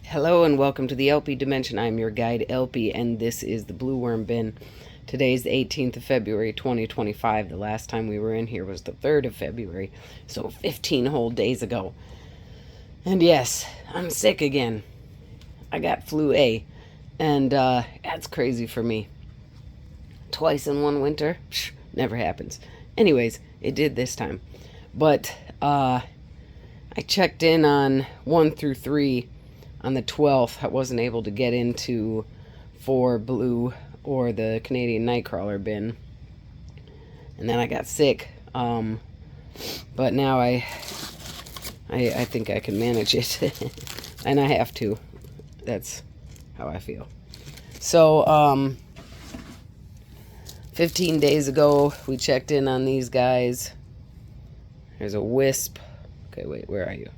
Hello and welcome to the theElpyDimension. I'm your guide Elpy, and this is the blue worm bin. Today's the 18th of February 2025. The last time we were in here was the 3rd of February, so 15 whole days ago. And yes, I'm sick again. I got flu A, and that's crazy for me. Twice in one winter? Psh, never happens. Anyways, it did this time. But I checked in on 1 through 3 on the 12th. I wasn't able to get into 4 blue or the Canadian Nightcrawler bin. And then I got sick. But now I think I can manage it. And I have to. That's how I feel. So, 15 days ago, we checked in on these guys. There's a wisp. Okay, wait, where are you?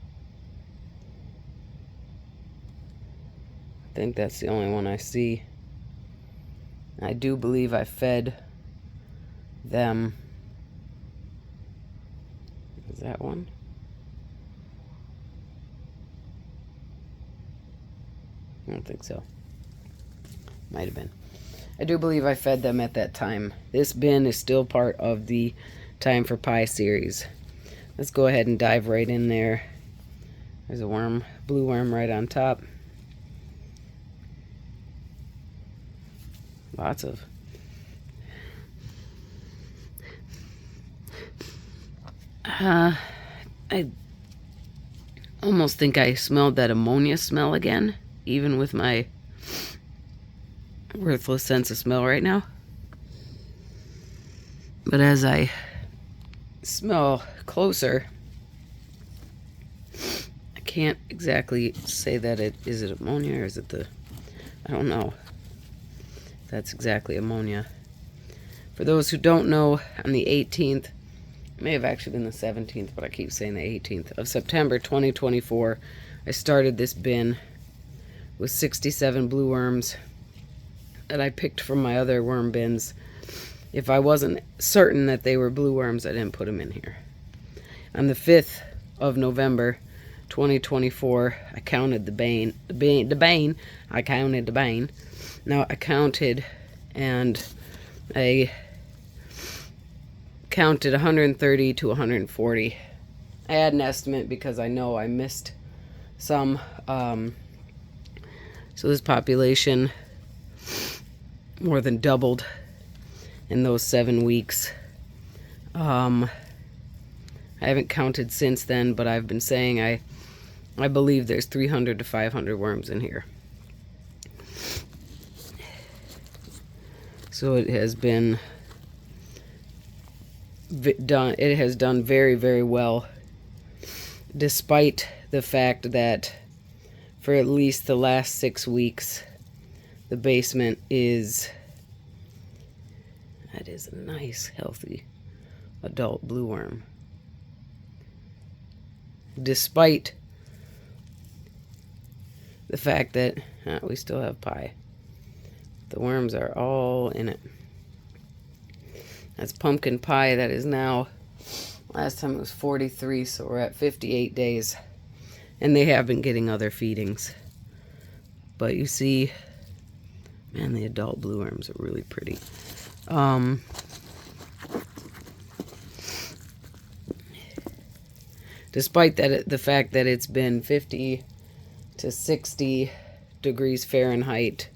I think that's the only one I see. I do believe I fed them. Is that one? I don't think so. Might have been. I do believe I fed them at that time. This bin is still part of the Time for Pie series. Let's go ahead and dive right in there. There's a worm, blue worm right on top. Lots of. I almost think I smelled that ammonia smell again, even with my worthless sense of smell right now. But as I smell closer, I can't exactly say that is it ammonia or is it I don't know. That's exactly ammonia. For those who don't know, on the 18th, it may have actually been the 17th, but I keep saying the 18th of September 2024, I started this bin with 67 blue worms that I picked from my other worm bins. If I wasn't certain that they were blue worms, I didn't put them in here. On the 5th of November 2024, I counted the bane. I counted the bane. Now I counted, and I counted 130 to 140. I had an estimate because I know I missed some. So this population more than doubled in those 7 weeks. I haven't counted since then, but I've been saying I believe there's 300 to 500 worms in here. So it has been done. It has done very, very well, despite the fact that for at least the last 6 weeks, the basement is. That is a nice, healthy adult blue worm. Despite the fact that we still have pie. The worms are all in it. That's pumpkin pie. That is now, last time it was 43, so we're at 58 days. And they have been getting other feedings. But you see, man, the adult blue worms are really pretty. Despite that, the fact that it's been 50 to 60 degrees Fahrenheit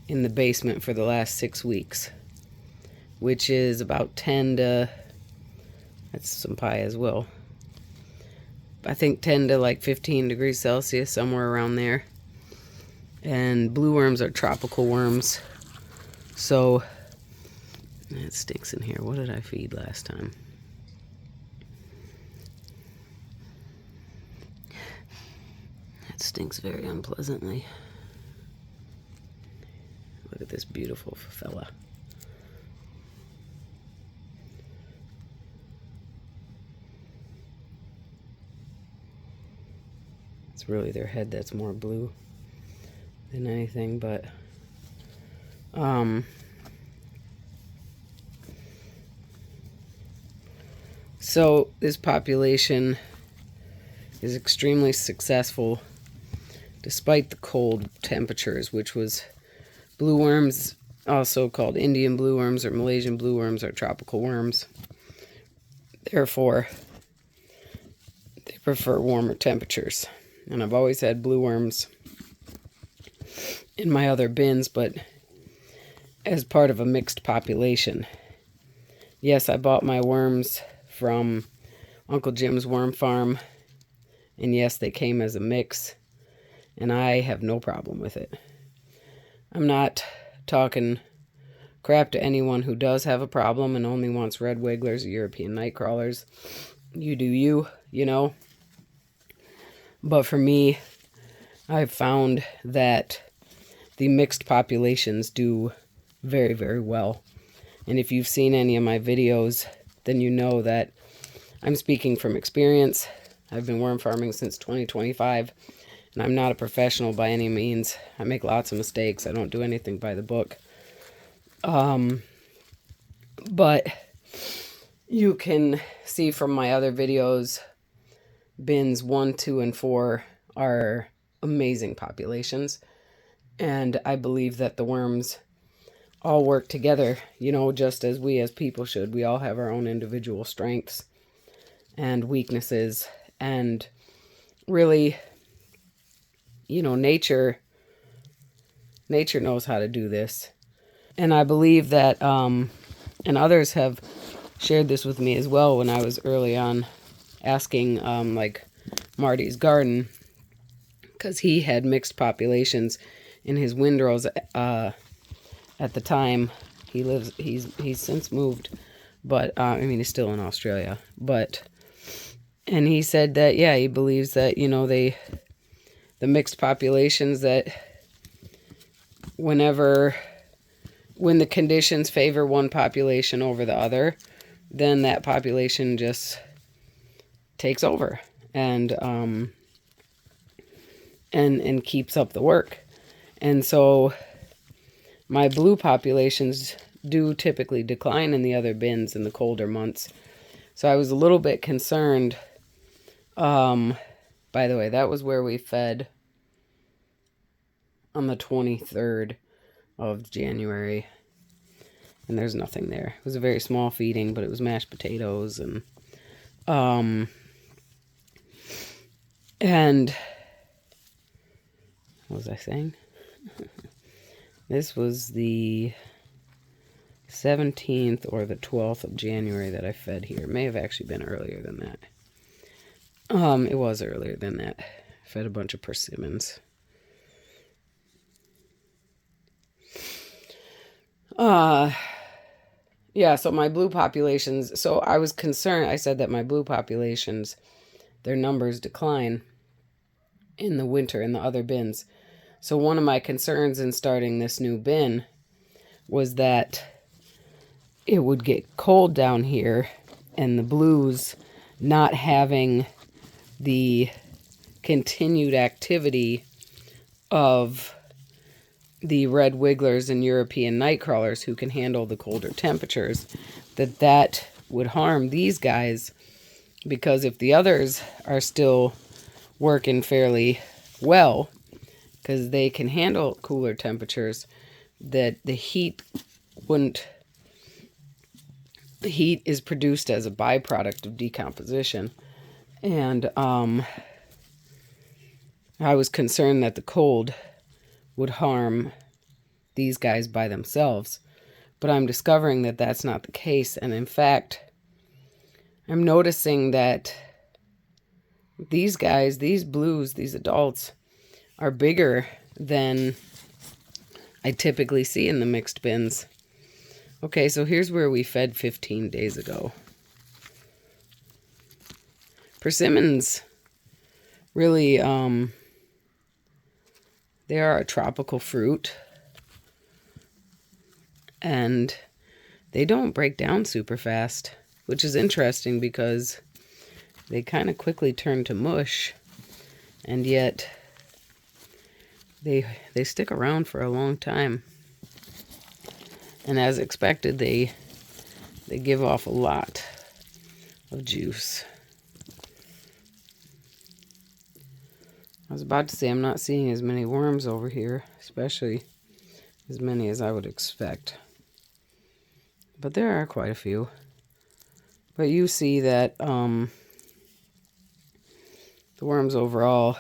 in the basement for the last 6 weeks, which is about 10 to, that's some pie as well, I think 10 to like 15 degrees Celsius, somewhere around there. And blue worms are tropical worms, so it stinks in here. What did I feed last time? It stinks very unpleasantly. Look at this beautiful fella. It's really their head that's more blue than anything, but so this population is extremely successful despite the cold temperatures, which was blue worms, also called Indian blue worms or Malaysian blue worms, are tropical worms. Therefore, they prefer warmer temperatures. And I've always had blue worms in my other bins, but as part of a mixed population. Yes, I bought my worms from Uncle Jim's Worm Farm, and yes, they came as a mix, and I have no problem with it. I'm not talking crap to anyone who does have a problem and only wants red wigglers or European night crawlers. You do you, you know. But for me, I've found that the mixed populations do very, very well. And if you've seen any of my videos, then you know that I'm speaking from experience. I've been worm farming since 2025, and I'm not a professional by any means. I make lots of mistakes. I don't do anything by the book. But you can see from my other videos, bins 1, 2, and 4 are amazing populations. And I believe that the worms all work together, you know, just as we as people should. We all have our own individual strengths and weaknesses. And really, you know, nature knows how to do this. And I believe that, and others have shared this with me as well when I was early on asking, like Marty's garden, because he had mixed populations in his windrows at the time. He's since moved, but I mean, he's still in Australia. And he said that, yeah, he believes that, you know, the mixed populations, that when the conditions favor one population over the other, then that population just takes over and keeps up the work. And so my blue populations do typically decline in the other bins in the colder months. So I was a little bit concerned. By the way, that was where we fed on the 23rd of January. And there's nothing there. It was a very small feeding, but it was mashed potatoes and what was I saying? This was the 17th or the 12th of January that I fed here. It may have actually been earlier than that. It was earlier than that. I fed a bunch of persimmons. Yeah, so my blue populations, so I was concerned. I said that my blue populations, their numbers decline in the winter in the other bins. So one of my concerns in starting this new bin was that it would get cold down here and the blues not having the continued activity of the red wigglers and European night crawlers who can handle the colder temperatures, that would harm these guys, because if the others are still working fairly well, because they can handle cooler temperatures, that the heat is produced as a byproduct of decomposition. And I was concerned that the cold would harm these guys by themselves. But I'm discovering that that's not the case. And in fact, I'm noticing that these guys, these blues, these adults, are bigger than I typically see in the mixed bins. Okay, so here's where we fed 15 days ago. Persimmons really, they are a tropical fruit, and they don't break down super fast, which is interesting because they kind of quickly turn to mush, and yet they stick around for a long time. And as expected, they give off a lot of juice. I was about to say I'm not seeing as many worms over here, especially as many as I would expect. But there are quite a few. But you see that the worms overall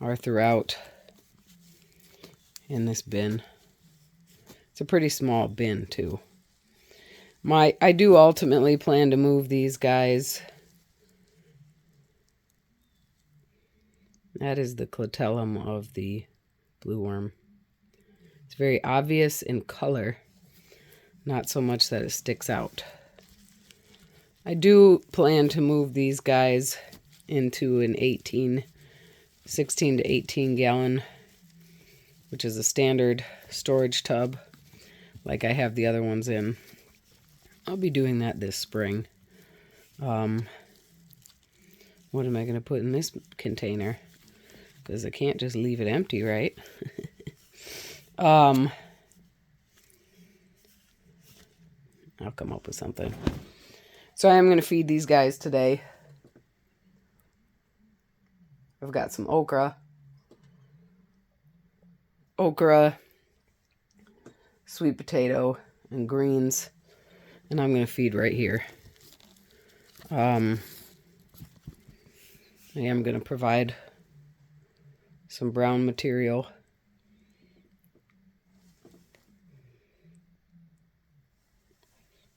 are throughout in this bin. It's a pretty small bin too. I do ultimately plan to move these guys. That is the clitellum of the blue worm. It's very obvious in color, not so much that it sticks out. I do plan to move these guys into an 16 to 18 gallon, which is a standard storage tub like I have the other ones in. I'll be doing that this spring. What am I going to put in this container? Because I can't just leave it empty, right? I'll come up with something. So I am going to feed these guys today. I've got some okra, sweet potato, and greens. And I'm going to feed right here. I am going to provide some brown material.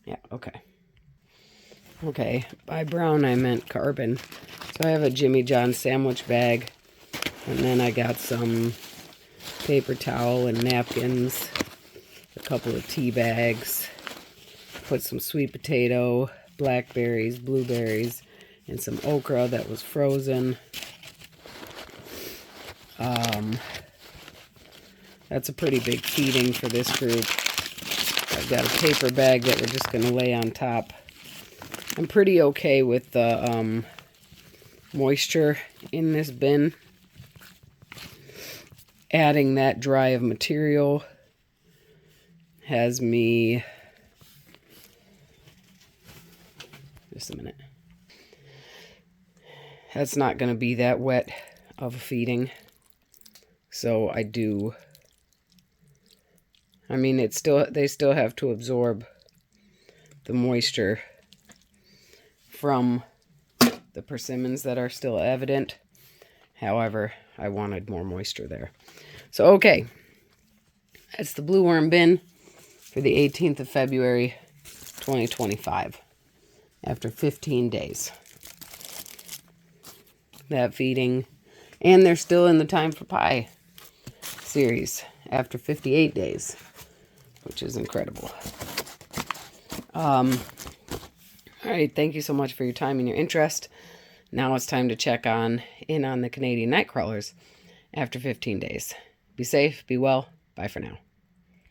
Yeah, okay. Okay, by brown I meant carbon. So I have a Jimmy John's sandwich bag, and then I got some paper towel and napkins, a couple of tea bags, put some sweet potato, blackberries, blueberries, and some okra that was frozen. That's a pretty big feeding for this group. I've got a paper bag that we're just going to lay on top. I'm pretty okay with the moisture in this bin. Adding that dry of material has me... Just a minute. That's not going to be that wet of a feeding. So I do... I mean, they still have to absorb the moisture from the persimmons that are still evident. However, I wanted more moisture there. So, okay. That's the blue worm bin for the 18th of February, 2025. After 15 days. That feeding. And they're still in the Time for Pie series after 58 days. Which is incredible. All right, thank you so much for your time and your interest. Now it's time to check in on the Canadian night crawlers after 15 days. Be safe, be well. Bye for now.